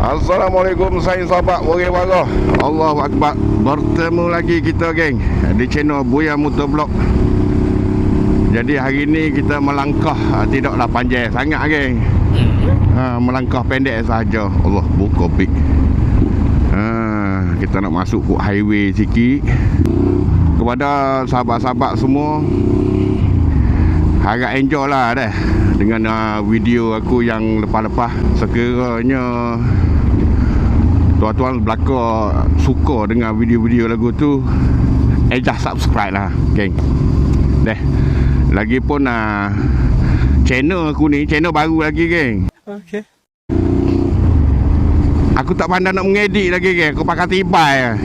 Assalamualaikum sayang sahabat Warga Barah. Allahu Akbar. Bertemu lagi kita geng di channel Buya Motovlog. Jadi hari ni kita melangkah tidaklah panjang sangat geng. Melangkah pendek saja. Allah buka big. Kita nak masuk ke highway sikit. Kepada sahabat-sahabat semua, harap enjoy lah dah dengan video aku yang lepas-lepas. Sekiranya tuan-tuan belakang suka dengan video-video lagu tu, just subscribe lah geng. Lagipun channel aku ni channel baru lagi geng. Okay. Aku tak pandai nak mengedit lagi geng. Aku pakai tibai.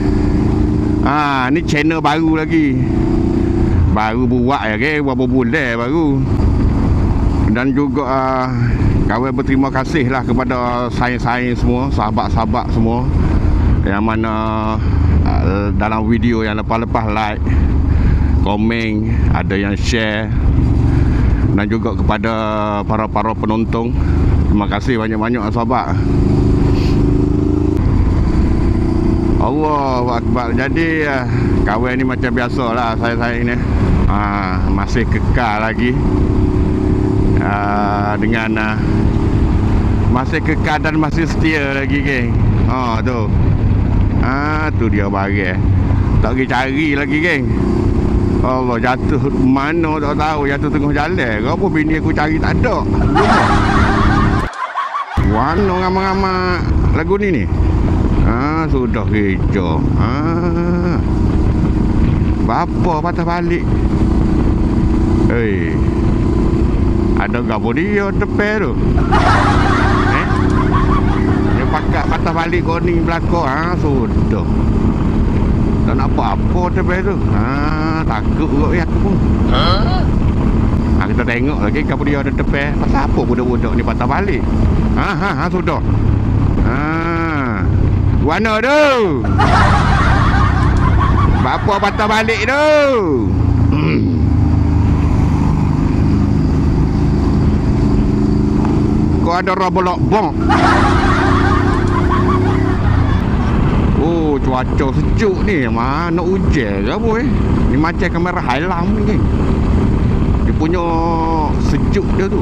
Ni channel baru lagi. Baru buat ya geng, berapa bulan baru. Dan juga kawan berterima kasih lah kepada sayang-sayang semua, sahabat-sahabat semua yang mana dalam video yang lepas-lepas like, komen, ada yang share. Dan juga kepada para penonton, terima kasih banyak-banyak sahabat. Allahu Akbar. Jadi kawan ni macam biasalah saya ni masih kekal lagi dengan masih kekal dan masih setia lagi geng. Tu dia barang. Tak pergi cari lagi geng. Allah, jatuh mana tak tahu, jatuh tengah jalan. Apa bini aku cari tak ada. Mana ramai-ramai lagu ni. Sudah kerja. Bapa patah balik. Ada gapo dia tepi tu. Dia pakat patah balik koning belakang. Sudah. Tak nak apa-apa tepi tu. Takut kot ya aku pun. Kita tengok lagi gapo dia ada tepi. Pasal apa budak-budak ni patah balik? Sudah. Mana tu? Bapa patah balik tu. Kau ada robolok bong. Cuaca sejuk ni. Mana hujan ke apa Ni macam kamera highlam ni. Dia punya sejuk dia tu.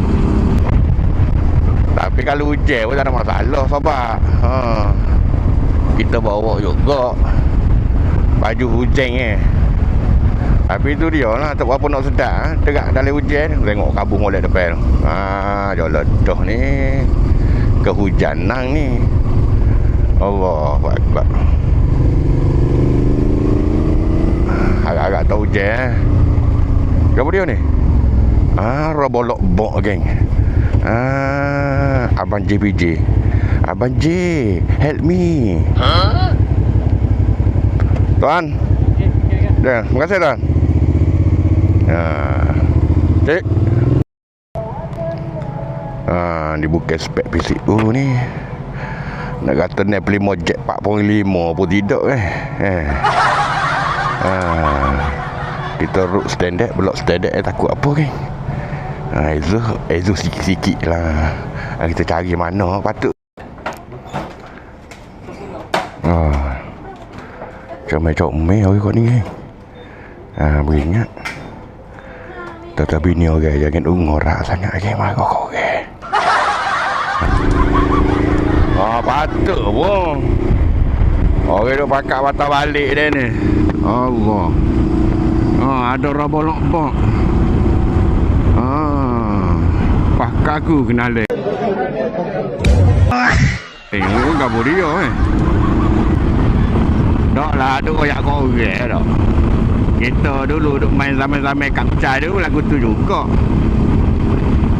Tapi kalau hujan pun tak ada masalah sahabat. Kita bawa juga baju hujan Tapi tu dia lah, tak berapa nak sedar. Terak dalam hujan, tengok kabung molek depan. Jalan dah ni kehujanan ni. Allahu Akbar. Agak-agak tak hujan. Apa dia ni? Robolok bok geng. Abang JPJ. Abang J, help me. Tuan. Ya, terima kasih tuan. Cik. Dibuka spek PCU ni. Nak kata naik Primo Jet 4.5 pun tidak Kita root standard, blok standard takut apa kan. Ezo sikit-sikit lah. Kita cari mana patut. Comel-comel orang kau ni kan. Beringat. Tetapi ni orang jangan ngorak sangat kan. Marah kau kan. Patut pun. Orang tu pakat patah balik dia ni. Allah. Ada robolok bok. Pakat aku kenal dia. Tengok gapo dia Tak lah, tu koyak korek tak. Kita dulu duk main zaman-zaman kapca tu lagu tu juga.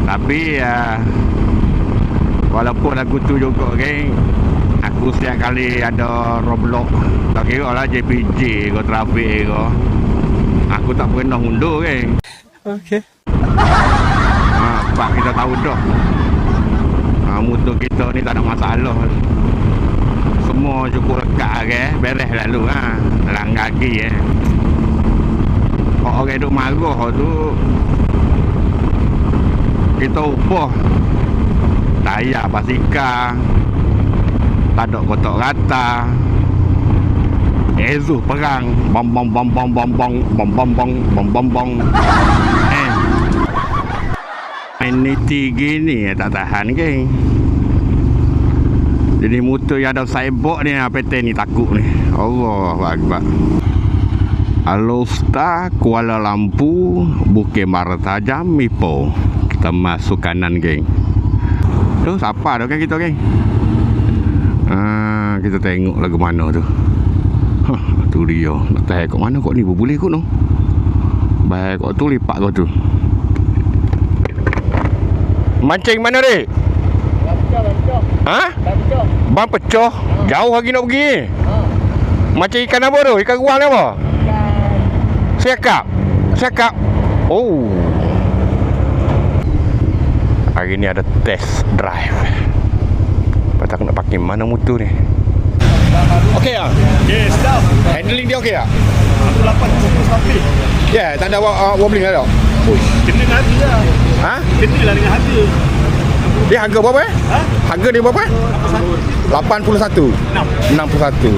Tapi walaupun lagu tu juga geng, aku setiap kali ada Roblox, tak kira lah JPJ ke trafik ke, aku tak pernah undur geng. Okay. Sebab kita tahu dah motor kita ni tak ada masalah. Semua cukup lekat ke, beres lalu lang kaki orang duk marah tu kita upah tayar basikal Tak ada kotak rata. Ezuh perang. Bom bom bom bom bom bom bom bom bom bom bom bom. Ini tinggi ni tak tahan ke. Jadi motor yang ada sideboard ni PT ni takut ni. Allahu Akbar. Alostar Kuala Lumpur Bukit Mertajam Ipoh. Kita masuk kanan geng. Tu siapa tu kan kita geng? Kita tengok lagu mana tu. Tu dia. Nak tahu kat mana kok ni boleh kot no. Baik kok tu lipat kau tu. Mancing mana dek? Ha? Ban pecah. Jauh lagi nak pergi. Mancing ikan apa tu? Ikan ruang ni apa? Siakap. Siakap. Oh. Hari ni ada test drive. Patut aku nak pakai mana motor ni. Okey tak? Okay, sedap. Handling dia okey tak? Aku 8 cukup sampai. Ya, tak ada wobbling tak? Kena dengan hati lah. Ha? Kena lah dengan harga. Dia harga berapa eh? Ha? Harga dia berapa? 81. 61.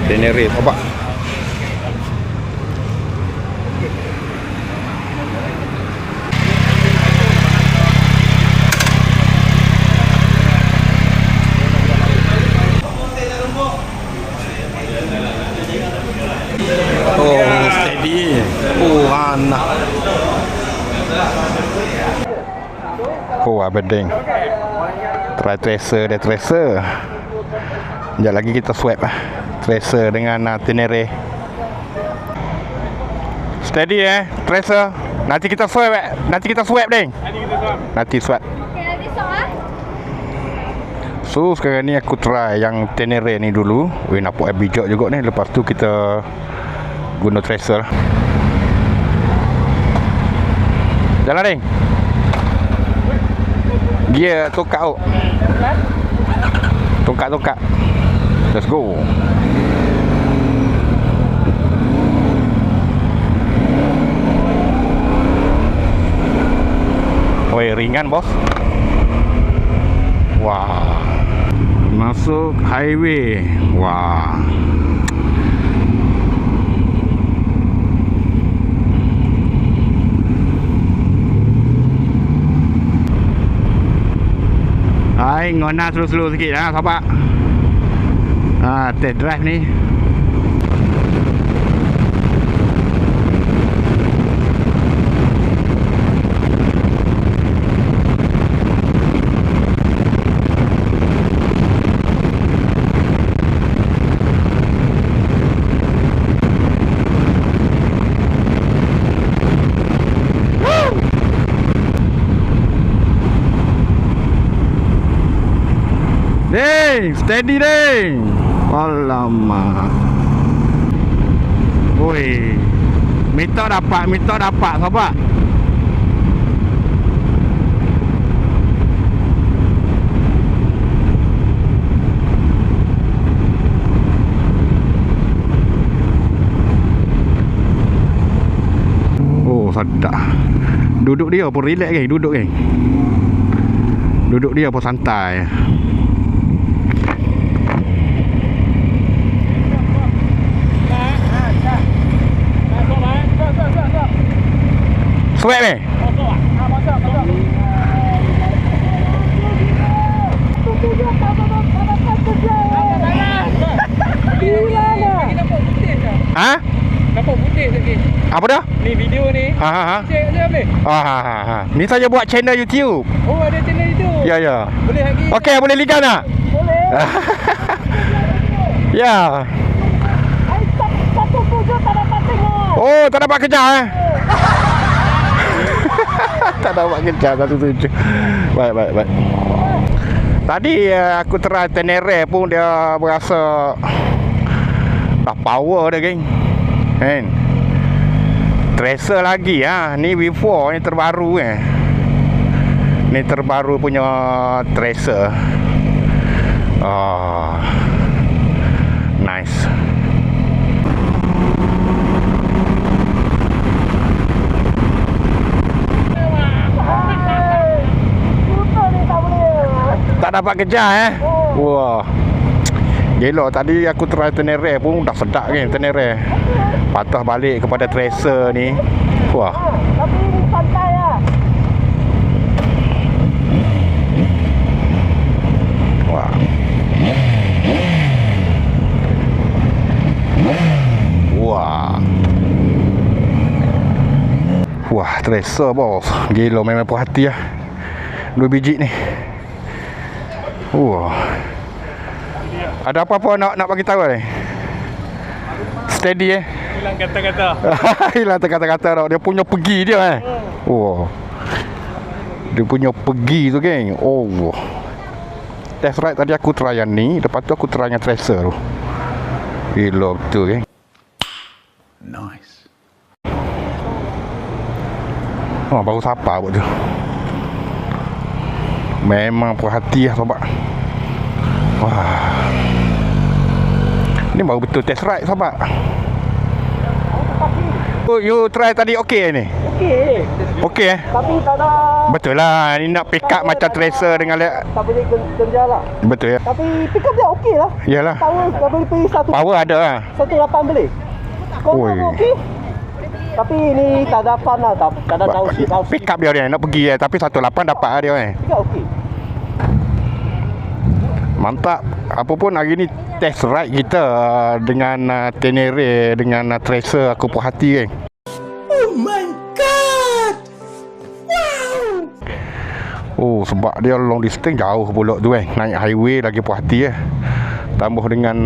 Tenere apa? Oh, steady. Oh, anak. Oh, abading. Try tracer dia tracer. Sekejap lagi kita swap tracer dengan Tenere. Steady tracer. Nanti kita swap Nanti kita swap ding. Nanti swap. So sekarang ni aku try yang Tenere ni dulu. Weh, nampak bijak juga ni. Lepas tu kita guna tracer. Jalan ding. Gear tukar tu. Tukar. Let's go. Weh, ringan bos. Wah. Masuk highway. Wah. Hai, ngona slow-slow sikit sahabat. Test drive ni. Ding, steady ding. Alamak. Oi. Minta dapat sahabat. Oh, sedap. Duduk dia pun relax geng, duduk dia pun santai. Swap ni? Masuk. Ha? Nampak putih sikit. Apa dah? Ni video ni. Ha. Cek je boleh? Ni saya buat channel YouTube. Oh, ada channel itu. Ya. Boleh lagi. Okey, boleh ligan tak? Boleh. Ya. Satu tujuh tak dapat tengok. Oh, tak dapat kejar tak dapat kejar 17. Baik. Tadi aku try Tenere pun dia berasa dah power dah geng. Kan? Tracer lagi ni V4 ni terbaru Ni terbaru punya tracer. Nice. Tak Tak dapat kejar Wah. Gila, tadi aku try Tenere pun dah sedap kan Tenere. Patah balik kepada Tracer ni. Wah. Tapi ini santai lah. Wah. Wah. Wah, Tracer bos. Gila, memang puas hati lah. 2 biji ni. Wah. Ada apa-apa nak bagi tahu ni? Steady Hilang kata-kata. Hilang kata-kata tau. Dia punya pergi dia Wah. Dia punya pergi tu geng. Oh. Test ride tadi aku try yang ni, lepas tu aku try yang Tracer tu. Gila betul geng. Nice. Oh, baru sapa buat tu. Memang puas hati lah sobat. Wah. Ni baru betul test ride sahabat. Oh, you try tadi okey ni? Okey. Okey Tapi tak ada. Betul lah. Ni nak pick up macam Tracer dengan Tak boleh kerja lah. betul ya. Tapi pick up dia okey lah. Yalah. Power tak boleh pergi Power ada lah. 1.8 boleh. Kau Oi. okey. Tapi ni tak ada fun lah. Tak ada downship. Pick up dia nak pergi tapi 18 dapat lah dia Pick up okey. Mantap. Apa pun hari ni test ride kita dengan Tenere dengan Tracer aku puas hati Oh my god. Wow. Oh, sebab dia long distance jauh pula tu naik highway lagi puas hati Tambah dengan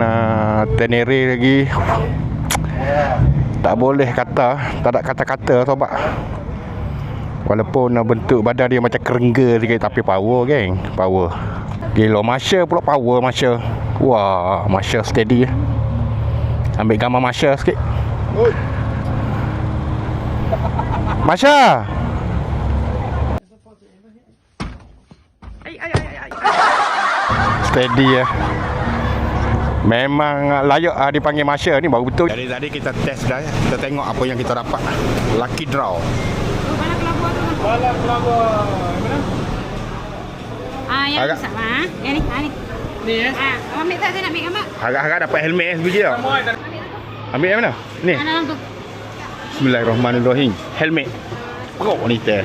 Tenere lagi. Tak boleh kata, tak ada kata-kata sobat. Walaupun bentuk badan dia macam kerengga sikit tapi power geng, power. Gila, Marshall pula power Marshall. Wah, Marshall steady. Ambil gambar Marshall sikit. Marshall. Steady Memang layak dipanggil Marshall ni baru betul. Jadi tadi kita test dah Kita tengok apa yang kita dapat. Lucky draw. Bala kelapa. Mana? Yang Agak- ni sama. Yang ni, ni. Ni Ambil tak, saya nak ambil gambar. Harap-harap dapat helmet sebiji tau. Semua dah. Ambil yang mana? Ni. Dalam tu. Bismillahirrahmanirrahim. Helmet. Kau ni teh.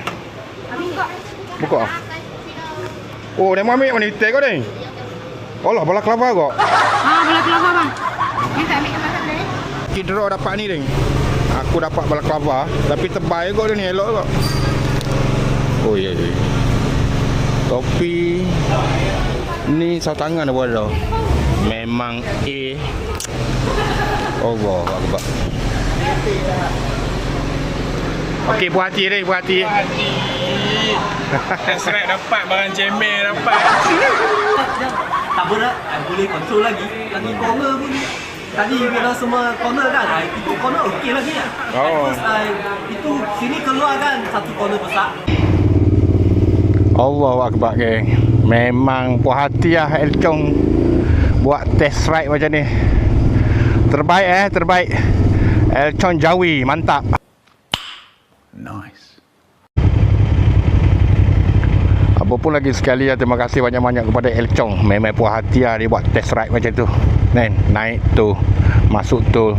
Ambil kok. Buka. Oh, dia mau ambil mana teh kau ni? Allah, bola kelapa kau. Bola kelapa bang. Ni tak ambil gambar tak boleh. Lucky draw dapat ni ding. Aku dapat bola kelapa tapi tebal kau dia ni elok kau. Oh ya. Topi ni satu tangan dah boleh. Memang Allah Akbar. Okey, puas hati ni, puas hati. Serat dapat barang cemeh dapat. Tak berat, boleh control lagi corner pun tadi bila semua corner kan, itu corner okey lagi kan. Oh. Terus itu sini keluar kan satu corner besar. Allahu Akbar geng. Memang puas hati lah Elchong buat test ride macam ni. Terbaik terbaik. Elchong Jawi, mantap. Nice. Apapun lagi sekali terima kasih banyak-banyak kepada Elchong. Memang puas hati lah dia buat test ride macam tu. Naik tu, masuk tu.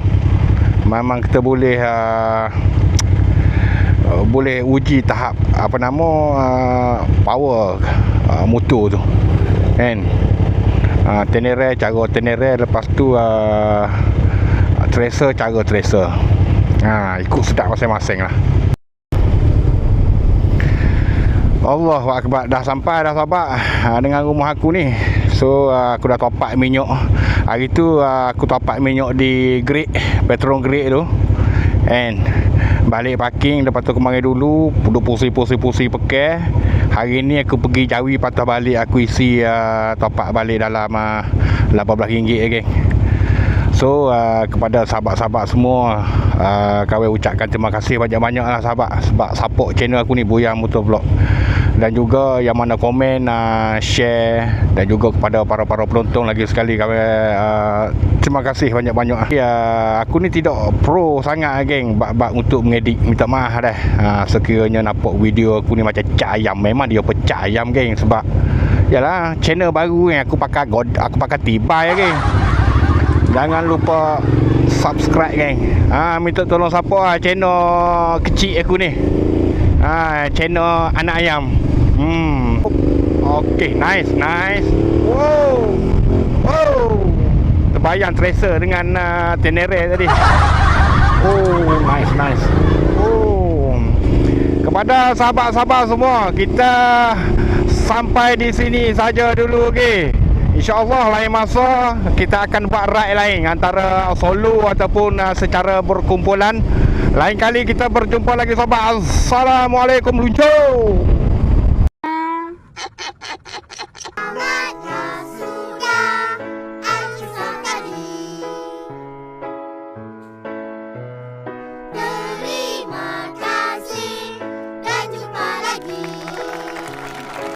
Memang kita boleh boleh uji tahap apa nama power motor tu kan. Tenere cara Tenere, lepas tu Tracer cara Tracer. Ikut sedap masing-masing lah. Allahu Akbar, dah sampai dah sahabat dengan rumah aku ni. So aku dah top up minyak. Hari tu aku top up minyak di grade petrol grade tu. And balik parking, lepas tu aku mari dulu duduk pusi pakai. Hari ni aku pergi Jawi, patah balik aku isi top up balik dalam RM18 geng. So kepada sahabat-sahabat semua, kami ucapkan terima kasih banyak-banyak lah sahabat sebab support channel aku ni, Buyang Motor Vlog. Dan juga yang mana komen, share, dan juga kepada para penonton lagi sekali kami terima kasih banyak-banyak. Aku ni tidak pro sangat geng bab untuk mengedit, minta maaf dah. Sekiranya nampak video aku ni macam cak ayam, memang dia pecah ayam geng, sebab Yalah, channel baru yang aku pakai Tibai lagi. Jangan lupa subscribe geng. Minta tolong siapa channel kecil aku ni. Channel anak ayam. Okey, nice. Wow. Terbayang Tracer dengan Tenere tadi. Oh, nice. Oh. Kepada sahabat-sahabat semua, kita sampai di sini saja dulu, okey. InsyaAllah lain masa kita akan buat ride lain, antara solo ataupun secara berkumpulan. Lain kali kita berjumpa lagi sahabat. Assalamualaikum luncur.